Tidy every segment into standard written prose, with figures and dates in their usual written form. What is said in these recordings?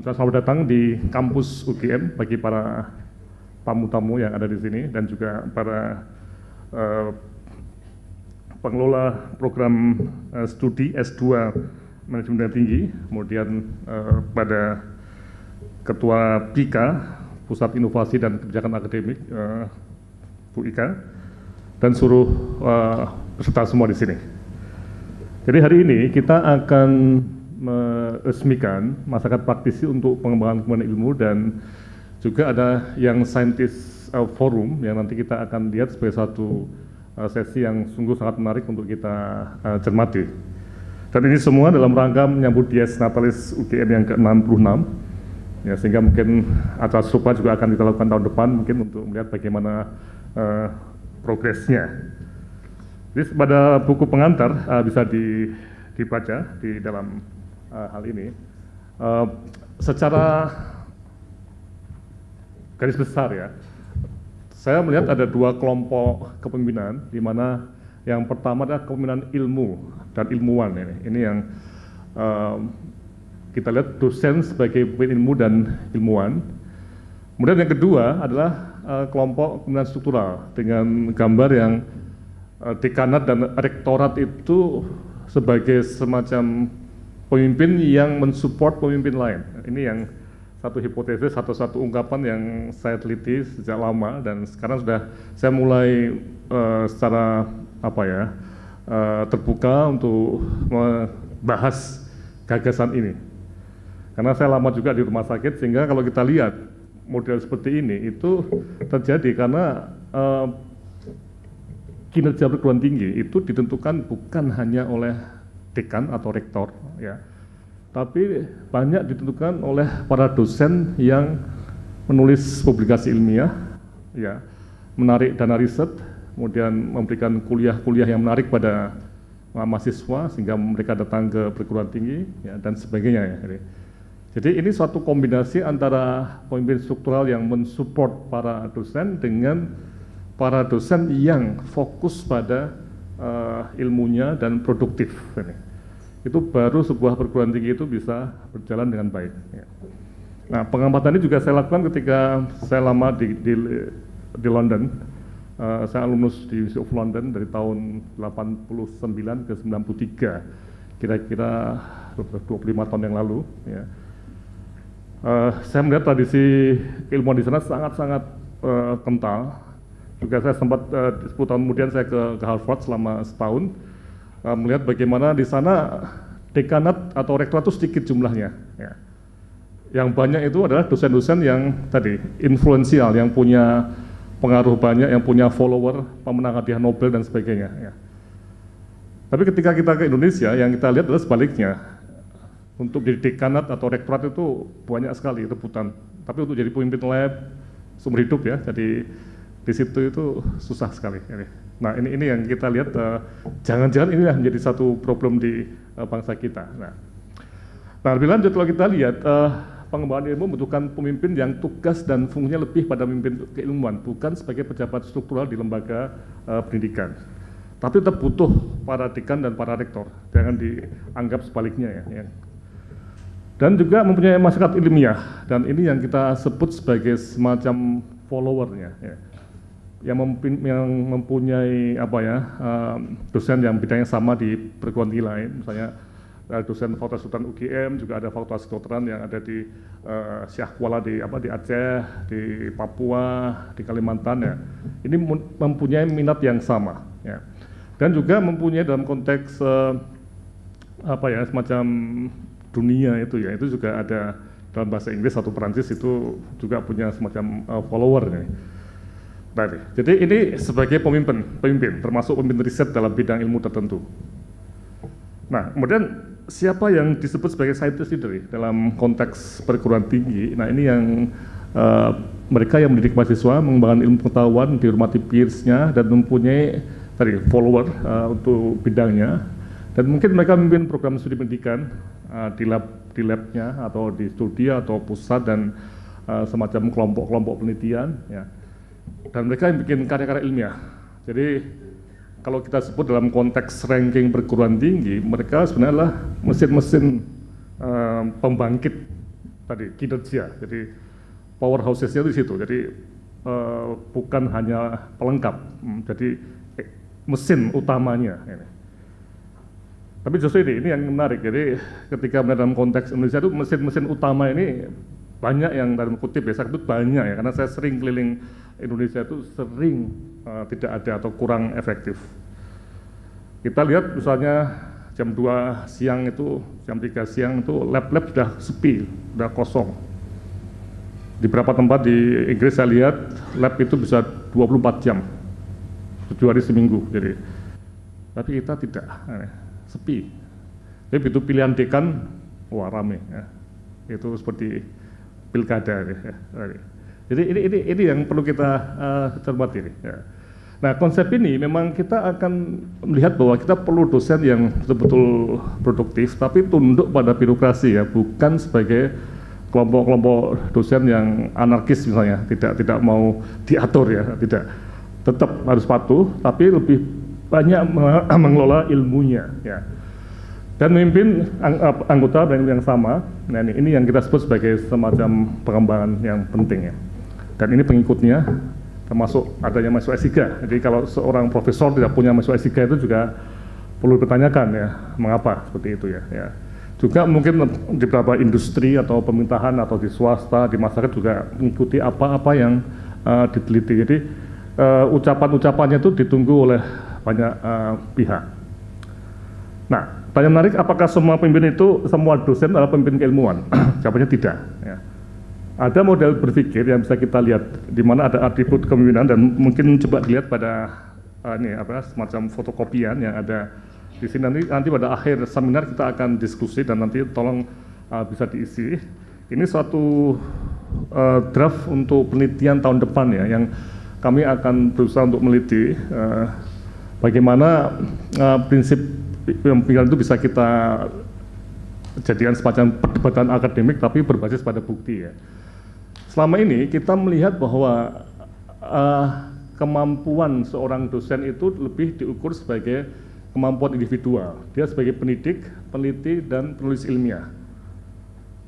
Selamat datang di kampus UGM bagi para tamu-tamu yang ada di sini dan juga para pengelola program studi S2 Manajemen Tinggi, kemudian pada Ketua PIKA, Pusat Inovasi dan Kebijakan Akademik, Bu Ika, dan seluruh peserta semua di sini. Jadi hari ini kita akan meresmikan masyarakat praktisi untuk pengembangan ilmu, dan juga ada yang scientist forum yang nanti kita akan lihat sebagai satu sesi yang sungguh sangat menarik untuk kita cermati. Dan ini semua dalam rangka menyambut Dies Natalis UGM yang ke-66, ya, sehingga mungkin acara serupa juga akan kita lakukan tahun depan mungkin untuk melihat bagaimana progresnya. Jadi pada buku pengantar bisa dibaca di dalam hal ini. Secara garis besar ya, saya melihat ada dua kelompok kepemimpinan, di mana yang pertama adalah kepemimpinan ilmu dan ilmuwan. Ini yang kita lihat dosen sebagai pemimpin ilmu dan ilmuwan. Kemudian yang kedua adalah kelompok kepemimpinan struktural dengan gambar yang dekanat dan rektorat itu sebagai semacam pemimpin yang mensupport pemimpin lain. Ini yang satu hipotesis, satu ungkapan yang saya teliti sejak lama, dan sekarang sudah saya mulai secara terbuka untuk membahas gagasan ini. Karena saya lama juga di rumah sakit, sehingga kalau kita lihat model seperti ini itu terjadi karena kinerja perguruan tinggi itu ditentukan bukan hanya oleh dekan atau rektor, ya, tapi banyak ditentukan oleh para dosen yang menulis publikasi ilmiah, ya, menarik dana riset, kemudian memberikan kuliah-kuliah yang menarik pada mahasiswa sehingga mereka datang ke perguruan tinggi, ya, dan sebagainya. Ya. Jadi ini suatu kombinasi antara pemimpin struktural yang mensupport para dosen dengan para dosen yang fokus pada ilmunya dan produktif. Itu baru sebuah perguruan tinggi itu bisa berjalan dengan baik. Nah, pengamatan ini juga saya lakukan ketika saya lama di London. Saya alumnus di University of London dari tahun 89 ke 93, kira-kira 25 tahun yang lalu. Ya. Saya melihat tradisi keilmuan di sana sangat-sangat kental. Juga saya sempat 10 tahun kemudian saya ke Harvard selama setahun, melihat bagaimana di sana dekanat atau rektorat itu sedikit jumlahnya. Ya. Yang banyak itu adalah dosen-dosen yang tadi influensial, yang punya pengaruh banyak, yang punya follower, pemenang hadiah Nobel dan sebagainya. Ya. Tapi ketika kita ke Indonesia, yang kita lihat adalah sebaliknya. Untuk jadi dekanat atau rektorat itu banyak sekali rebutan. Tapi untuk jadi pemimpin lab seumur hidup, ya, jadi di situ itu susah sekali. Nah, ini yang kita lihat, jangan-jangan inilah menjadi satu problem di bangsa kita. Nah, lebih lanjut kalau kita lihat, pengembangan ilmu membutuhkan pemimpin yang tugas dan fungsinya lebih pada pemimpin keilmuan, bukan sebagai pejabat struktural di lembaga pendidikan. Tapi tetap butuh para dekan dan para rektor, jangan dianggap sebaliknya, ya. Dan juga mempunyai masyarakat ilmiah, dan ini yang kita sebut sebagai semacam followernya, ya. Yang mempunyai dosen yang bidangnya sama di perguruan tinggi lain, misalnya dosen Fakultas Kedokteran UGM, juga ada Fakultas Kedokteran yang ada di Syah Kuala di Aceh, di Papua, di Kalimantan, ya. Ini mempunyai minat yang sama, ya. Dan juga mempunyai dalam konteks semacam dunia itu, ya, itu juga ada dalam bahasa Inggris atau Perancis itu juga punya semacam follower, ya. Jadi ini sebagai pemimpin, termasuk pemimpin riset dalam bidang ilmu tertentu. Nah, kemudian siapa yang disebut sebagai scientist leader dalam konteks perguruan tinggi? Nah, ini yang mereka yang mendidik mahasiswa, mengembangkan ilmu pengetahuan, dihormati peers-nya, dan mempunyai follower untuk bidangnya. Dan mungkin mereka memimpin program studi pendidikan di lab-nya atau di studi atau pusat dan semacam kelompok-kelompok penelitian, ya. Dan mereka yang bikin karya-karya ilmiah. Jadi kalau kita sebut dalam konteks ranking perguruan tinggi, mereka sebenarnya adalah mesin-mesin pembangkit tadi kinerja. Jadi powerhouse-nya itu di situ. Jadi bukan hanya pelengkap, jadi mesin utamanya. Ini. Tapi justru ini yang menarik. Jadi ketika dalam konteks Indonesia itu mesin-mesin utama ini banyak yang dalam kutip ya, saya sebut banyak ya, karena saya sering keliling Indonesia itu sering tidak ada atau kurang efektif. Kita lihat misalnya jam 2 siang itu, jam 3 siang itu lab-lab sudah sepi, sudah kosong. Di beberapa tempat di Inggris saya lihat lab itu bisa 24 jam, 7 hari seminggu. Jadi, tapi kita tidak, sepi. Jadi begitu pilihan dekan, wah rame. Ya. Itu seperti pilkada. Ya. Jadi ini yang perlu kita cermati. Ya. Nah konsep ini memang kita akan melihat bahwa kita perlu dosen yang betul-betul produktif, tapi tunduk pada birokrasi ya, bukan sebagai kelompok-kelompok dosen yang anarkis misalnya, tidak mau diatur ya, tidak, tetap harus patuh, tapi lebih banyak mengelola ilmunya ya. Dan memimpin anggota yang sama. Nah ini yang kita sebut sebagai semacam pengembangan yang penting ya. Dan ini pengikutnya termasuk adanya mahasiswa S3. Jadi kalau seorang profesor tidak punya mahasiswa S3 itu juga perlu ditanyakan ya, mengapa seperti itu ya. Ya. Juga mungkin di beberapa industri atau pemerintahan atau di swasta, di masyarakat juga mengikuti apa-apa yang diteliti. Jadi ucapan-ucapannya itu ditunggu oleh banyak pihak. Nah, tanya menarik, apakah semua pemimpin itu, semua dosen adalah pemimpin keilmuan? Jawabannya tidak. Ya. Ada model berpikir yang bisa kita lihat, di mana ada atribut kepemimpinan, dan mungkin coba dilihat pada semacam fotokopian yang ada di sini. Nanti pada akhir seminar kita akan diskusi dan nanti tolong bisa diisi. Ini suatu draft untuk penelitian tahun depan ya, yang kami akan berusaha untuk meneliti bagaimana prinsip pemikiran itu bisa kita jadikan semacam perdebatan akademik tapi berbasis pada bukti ya. Selama ini kita melihat bahwa kemampuan seorang dosen itu lebih diukur sebagai kemampuan individual. Dia sebagai pendidik, peneliti, dan penulis ilmiah.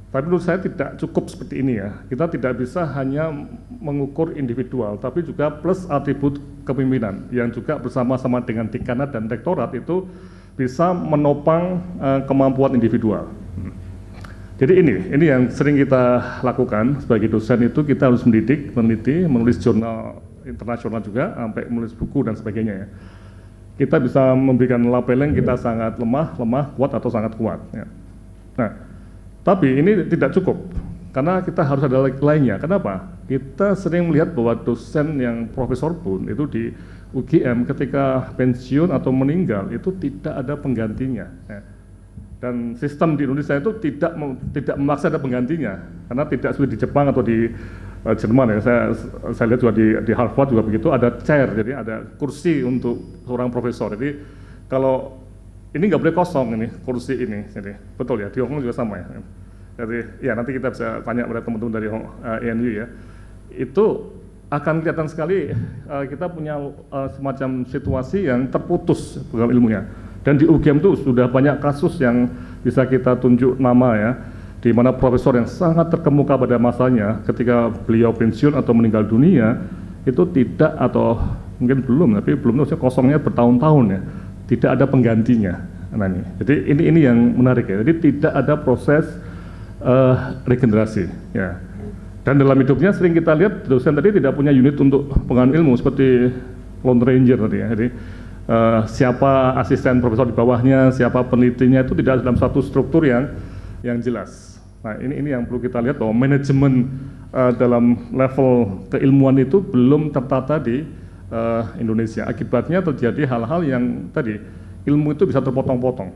Tapi menurut saya tidak cukup seperti ini ya. Kita tidak bisa hanya mengukur individual, tapi juga plus atribut kepemimpinan yang juga bersama-sama dengan dekanat dan rektorat itu bisa menopang kemampuan individual. Jadi ini yang sering kita lakukan sebagai dosen itu, kita harus mendidik, meneliti, menulis jurnal internasional juga, sampai menulis buku dan sebagainya ya. Kita bisa memberikan label yang kita sangat lemah, kuat atau sangat kuat. Ya. Nah, tapi ini tidak cukup, karena kita harus ada lainnya. Kenapa? Kita sering melihat bahwa dosen yang profesor pun itu di UGM ketika pensiun atau meninggal itu tidak ada penggantinya. Ya. Dan sistem di Indonesia itu tidak memaksa ada penggantinya, karena tidak seperti di Jepang atau di Jerman ya. Saya lihat juga di Harvard juga begitu, ada chair, jadi ada kursi untuk seorang profesor. Jadi kalau ini nggak boleh kosong ini kursi ini, jadi betul ya, di Hong Kong juga sama ya. Jadi ya nanti kita bisa tanya pada teman-teman dari ENU ya. Itu akan kelihatan sekali kita punya semacam situasi yang terputus dalam ilmunya. Dan di UGM itu sudah banyak kasus yang bisa kita tunjuk nama ya, di mana profesor yang sangat terkemuka pada masanya ketika beliau pensiun atau meninggal dunia itu tidak, atau mungkin belum, tapi belum itu kosongnya bertahun-tahun ya, tidak ada penggantinya. Nah, jadi ini yang menarik ya. Jadi tidak ada proses regenerasi ya. Dan dalam hidupnya sering kita lihat dosen tadi tidak punya unit untuk pengembangan ilmu seperti Lone Ranger tadi ya. Jadi siapa asisten profesor di bawahnya, siapa penelitinya itu tidak dalam satu struktur yang jelas. Nah ini yang perlu kita lihat, bahwa manajemen dalam level keilmuan itu belum tertata di Indonesia. Akibatnya terjadi hal-hal yang tadi, ilmu itu bisa terpotong-potong.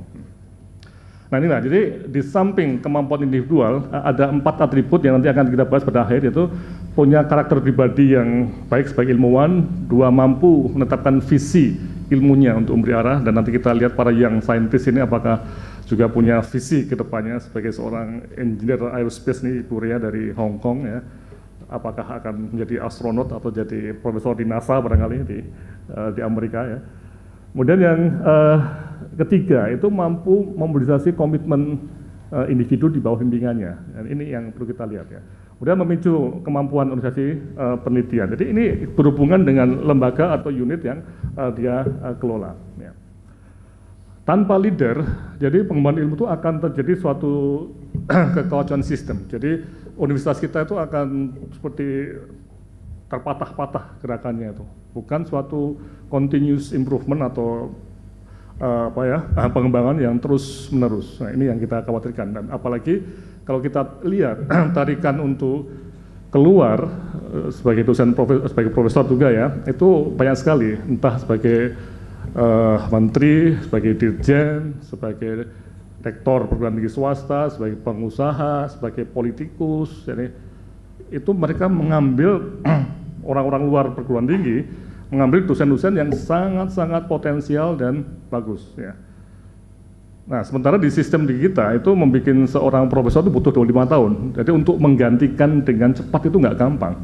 Nah inilah, jadi di samping kemampuan individual ada 4 atribut yang nanti akan kita bahas pada akhir, yaitu punya karakter pribadi yang baik sebagai ilmuwan, 2 mampu menetapkan visi ilmunya untuk memberi arah, dan nanti kita lihat para young scientist ini apakah juga punya visi ke depannya sebagai seorang engineer aerospace nih, Ibu Ria dari Hong Kong ya, apakah akan menjadi astronot atau jadi profesor di NASA barangkali di Amerika ya. Kemudian yang ketiga itu mampu memobilisasi komitmen individu di bawah bimbingannya. Dan ini yang perlu kita lihat ya. Kemudian memicu kemampuan organisasi penelitian. Jadi ini berhubungan dengan lembaga atau unit yang dia kelola. Ya. Tanpa leader, jadi pengembangan ilmu itu akan terjadi suatu kekacauan sistem. Jadi universitas kita itu akan seperti terpatah-patah gerakannya itu, bukan suatu continuous improvement atau pengembangan yang terus menerus. Nah, ini yang kita khawatirkan, dan apalagi kalau kita lihat tarikan untuk keluar sebagai dosen sebagai profesor juga ya, itu banyak sekali, entah sebagai menteri, sebagai dirjen, sebagai rektor perguruan tinggi swasta, sebagai pengusaha, sebagai politikus. Jadi itu mereka mengambil orang-orang luar perguruan tinggi, mengambil dosen-dosen yang sangat-sangat potensial dan bagus ya. Nah, sementara di sistem di kita itu membuat seorang profesor itu butuh 25 tahun. Jadi untuk menggantikan dengan cepat itu nggak gampang.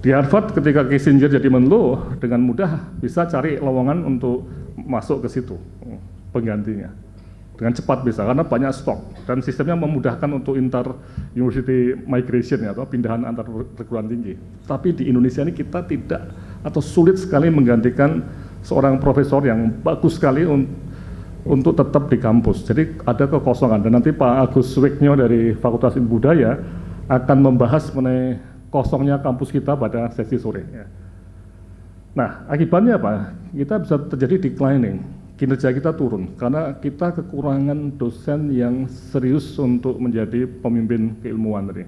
Di Harvard ketika Kissinger jadi Menlo, dengan mudah bisa cari lowongan untuk masuk ke situ penggantinya. Dengan cepat bisa, karena banyak stok dan sistemnya memudahkan untuk inter university migration ya, atau pindahan antar perguruan tinggi. Tapi di Indonesia ini kita tidak atau sulit sekali menggantikan seorang profesor yang bagus sekali untuk tetap di kampus. Jadi ada kekosongan, dan nanti Pak Agus Wiknyo dari Fakultas Ilmu Budaya akan membahas mengenai kosongnya kampus kita pada sesi sore ya. Nah, akibatnya apa? Kita bisa terjadi declining, kinerja kita turun karena kita kekurangan dosen yang serius untuk menjadi pemimpin keilmuan tadi.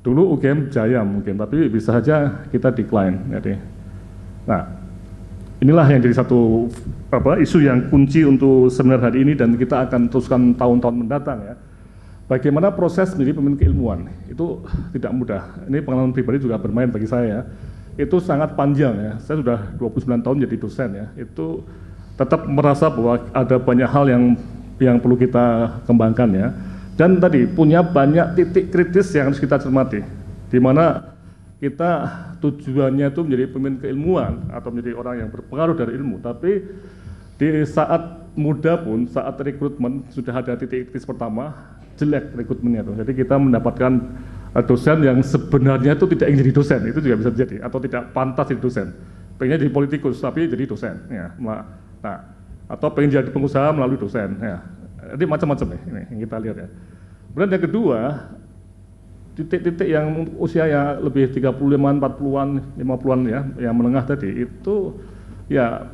Dulu UGM jaya mungkin, tapi bisa saja kita decline. Jadi, nah, inilah yang jadi satu isu yang kunci untuk seminar hari ini, dan kita akan teruskan tahun-tahun mendatang ya. Bagaimana proses menjadi pemimpin keilmuan itu tidak mudah. Ini pengalaman pribadi juga bermain bagi saya ya. Itu sangat panjang ya. Saya sudah 29 tahun jadi dosen ya. Itu tetap merasa bahwa ada banyak hal yang perlu kita kembangkan ya. Dan tadi punya banyak titik kritis yang harus kita cermati, di mana kita tujuannya itu menjadi pemimpin keilmuan atau menjadi orang yang berpengaruh dari ilmu, tapi di saat muda pun, saat rekrutmen sudah ada titik kritis pertama, jelek rekrutmennya tuh. Jadi kita mendapatkan dosen yang sebenarnya itu tidak ingin jadi dosen, itu juga bisa terjadi, atau tidak pantas jadi dosen, pengennya jadi politikus tapi jadi dosen ya. Nah, atau pengen jadi pengusaha melalui dosen ya. Jadi macam-macam nih, ini yang kita lihat ya. Kemudian yang kedua, titik-titik yang usia yang lebih 35-an, 40-an, 50-an ya, yang menengah tadi, itu ya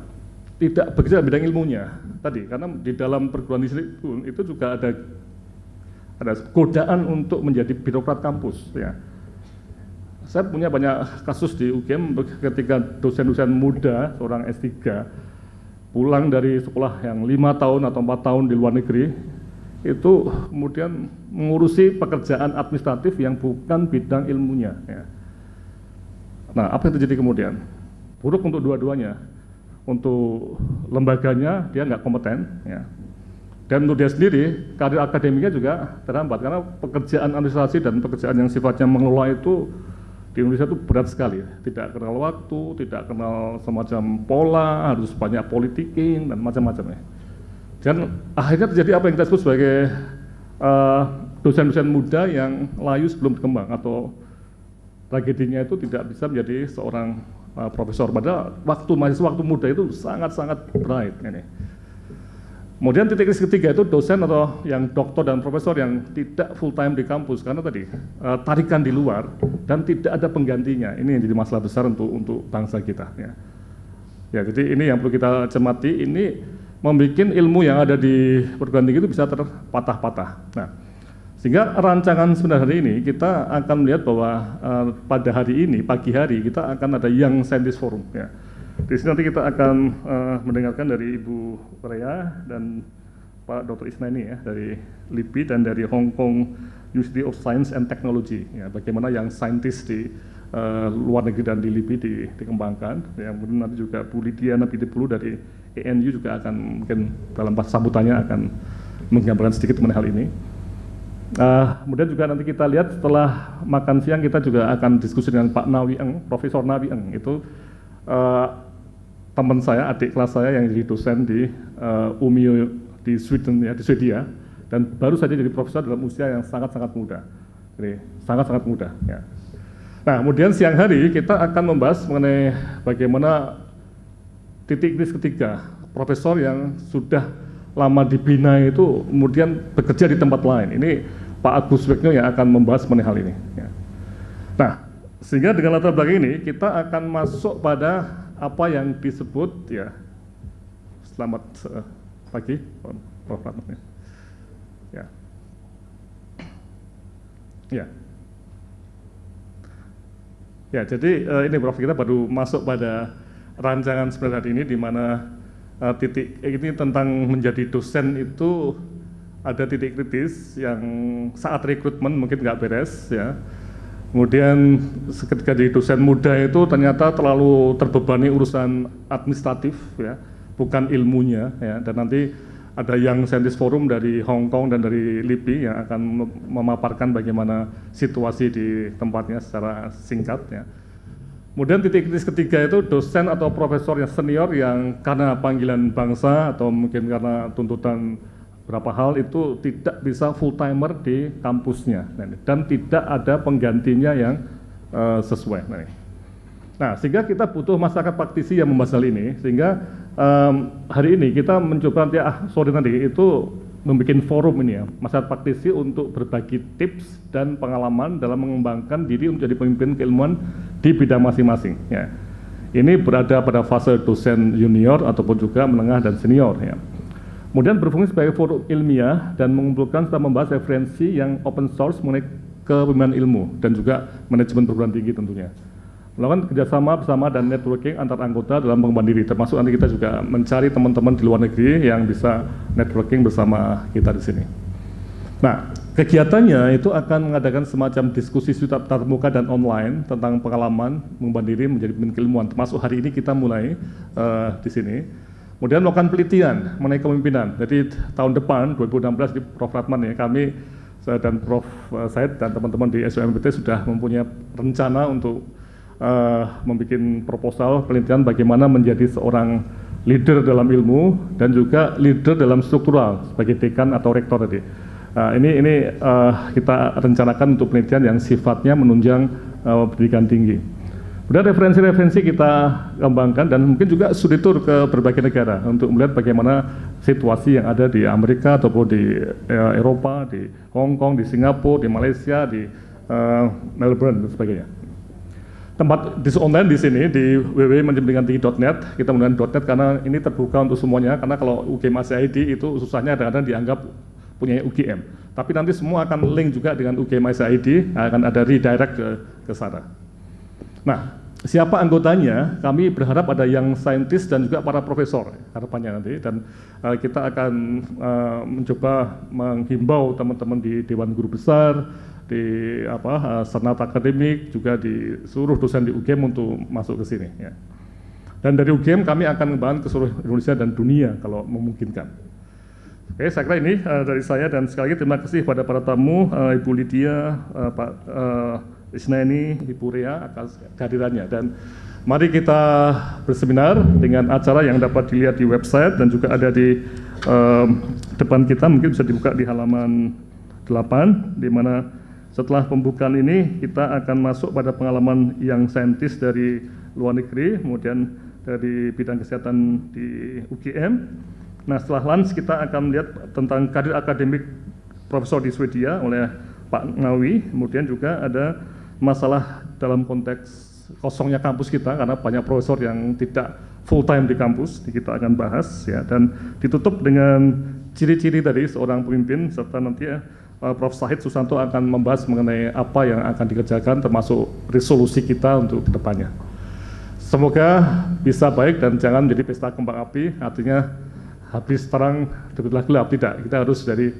tidak bekerja bidang ilmunya tadi, karena di dalam perguruan tinggi itu juga ada godaan untuk menjadi birokrat kampus ya. Saya punya banyak kasus di UGM ketika dosen-dosen muda, seorang S3 pulang dari sekolah yang 5 tahun atau 4 tahun di luar negeri, itu kemudian mengurusi pekerjaan administratif yang bukan bidang ilmunya ya. Nah, apa yang terjadi kemudian? Buruk untuk dua-duanya. Untuk lembaganya dia nggak kompeten ya. Dan untuk dia sendiri, karir akademiknya juga terhambat, karena pekerjaan administrasi dan pekerjaan yang sifatnya mengelola itu di Indonesia itu berat sekali, tidak kenal waktu, tidak kenal semacam pola, harus banyak politiking dan macam-macam ya. Dan akhirnya terjadi apa yang kita sebut sebagai dosen-dosen muda yang layu sebelum berkembang, atau tragedinya itu tidak bisa menjadi seorang profesor, padahal waktu muda itu sangat-sangat bright ini. Kemudian titik kritis ketiga itu dosen atau yang doktor dan profesor yang tidak full time di kampus, karena tadi tarikan di luar dan tidak ada penggantinya. Ini yang jadi masalah besar untuk bangsa kita ya. Ya, jadi ini yang perlu kita cermati. Ini membuat ilmu yang ada di perguruan tinggi itu bisa terpatah-patah. Nah, sehingga rancangan seminar hari ini kita akan melihat bahwa pada hari ini, pagi hari, kita akan ada Young Scientist Forum ya. Di sini nanti kita akan mendengarkan dari Ibu Rea dan Pak Dr. Isnaini ya, dari LIPI dan dari Hong Kong University of Science and Technology ya, bagaimana yang saintis di luar negeri dan di LIPI dikembangkan. Yang kemudian nanti juga Bu Lydia Nabidipulu dari ENU juga akan mungkin dalam sambutannya akan menggambarkan sedikit mengenai hal ini. Kemudian juga nanti kita lihat setelah makan siang kita juga akan diskusi dengan Pak Nawi Eng, Profesor Nawi Eng, itu teman saya, adik kelas saya yang jadi dosen di Umeå di Sweden ya, di Swedia. dan baru saja jadi profesor dalam usia yang sangat-sangat muda. Jadi sangat-sangat muda. Ya. Nah, kemudian siang hari kita akan membahas mengenai bagaimana titik kritis ketiga profesor yang sudah lama dibina itu kemudian bekerja di tempat lain. Ini Pak Agus Wigno yang akan membahas mengenai hal ini. Ya. Nah, sehingga dengan latar belakang ini kita akan masuk pada apa yang disebut ya. Selamat pagi, Prof. Ratna. Ya. Ya. Ya, jadi ini Prof, kita baru masuk pada rancangan seminar hari ini di mana titik ini tentang menjadi dosen itu ada titik kritis yang saat rekrutmen mungkin nggak beres ya. Kemudian ketika jadi dosen muda itu ternyata terlalu terbebani urusan administratif ya, bukan ilmunya ya. Dan nanti ada Young Scientist Forum dari Hong Kong dan dari LIPI yang akan memaparkan bagaimana situasi di tempatnya secara singkat ya. Kemudian titik kritis ketiga itu dosen atau profesor yang senior yang karena panggilan bangsa atau mungkin karena tuntutan beberapa hal itu tidak bisa full timer di kampusnya dan tidak ada penggantinya yang sesuai. Nah, sehingga kita butuh masyarakat praktisi yang membahas hal ini, sehingga hari ini kita mencoba nanti sore nanti itu membuat forum ini ya, masyarakat praktisi untuk berbagi tips dan pengalaman dalam mengembangkan diri menjadi pemimpin keilmuan di bidang masing-masing. Ya. Ini berada pada fase dosen junior ataupun juga menengah dan senior. Ya. Kemudian berfungsi sebagai forum ilmiah dan mengumpulkan serta membahas referensi yang open source mengenai kepemimpinan ilmu dan juga manajemen perguruan tinggi tentunya. Melakukan kerjasama bersama dan networking antar anggota dalam pengembangan diri, termasuk nanti kita juga mencari teman-teman di luar negeri yang bisa networking bersama kita di sini. Nah, kegiatannya itu akan mengadakan semacam diskusi tatap muka dan online tentang pengalaman mengembangkan diri menjadi pemimpin keilmuan, termasuk hari ini kita mulai di sini. Kemudian melakukan penelitian mengenai kepemimpinan. Jadi tahun depan 2016 di Prof. Ratman ya, kami dan Prof. Said dan teman-teman di SUMPT sudah mempunyai rencana untuk membuat proposal penelitian bagaimana menjadi seorang leader dalam ilmu dan juga leader dalam struktural sebagai dekan atau rektor tadi. Ini kita rencanakan untuk penelitian yang sifatnya menunjang pendidikan tinggi. Kemudian referensi-referensi kita kembangkan dan mungkin juga studi tour ke berbagai negara untuk melihat bagaimana situasi yang ada di Amerika ataupun di Eropa, di Hong Kong, di Singapura, di Malaysia, di Melbourne dan sebagainya. Tempat online di sini di www.manajementinggitinggi.net, kita menggunakan .net karena ini terbuka untuk semuanya, karena kalau UGM ICID itu susahnya kadang-kadang dianggap punya UGM. Tapi nanti semua akan link juga dengan UGM ICID, akan ada redirect ke sana. Nah, siapa anggotanya? Kami berharap ada yang saintis dan juga para profesor, harapannya nanti. Dan kita akan mencoba menghimbau teman-teman di Dewan Guru Besar, di senat akademik, juga di seluruh dosen di UGM untuk masuk ke sini. Ya. Dan dari UGM kami akan mengembangkan ke seluruh Indonesia dan dunia kalau memungkinkan. Oke, saya kira ini dari saya dan sekali lagi terima kasih pada para tamu, Ibu Lydia, Pak Isnaini, Ibu Rea atas kehadirannya. Dan mari kita berseminar dengan acara yang dapat dilihat di website dan juga ada di depan kita, mungkin bisa dibuka di halaman 8, di mana setelah pembukaan ini kita akan masuk pada pengalaman yang saintis dari luar negeri, kemudian dari bidang kesehatan di UGM. Nah, setelah lunch kita akan melihat tentang karir akademik profesor di Swedia oleh Pak Ngawi, kemudian juga ada masalah dalam konteks kosongnya kampus kita karena banyak profesor yang tidak full time di kampus, kita akan bahas ya, dan ditutup dengan ciri-ciri dari seorang pemimpin serta nanti ya, Prof. Syahid Susanto akan membahas mengenai apa yang akan dikerjakan termasuk resolusi kita untuk kedepannya. Semoga bisa baik dan jangan menjadi pesta kembang api, artinya habis terang debutlah gelap, tidak. Kita harus dari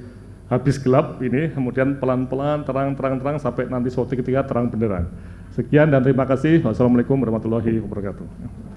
habis gelap ini kemudian pelan-pelan terang sampai nanti suatu ketika terang benderang. Sekian dan terima kasih. Wassalamualaikum warahmatullahi wabarakatuh.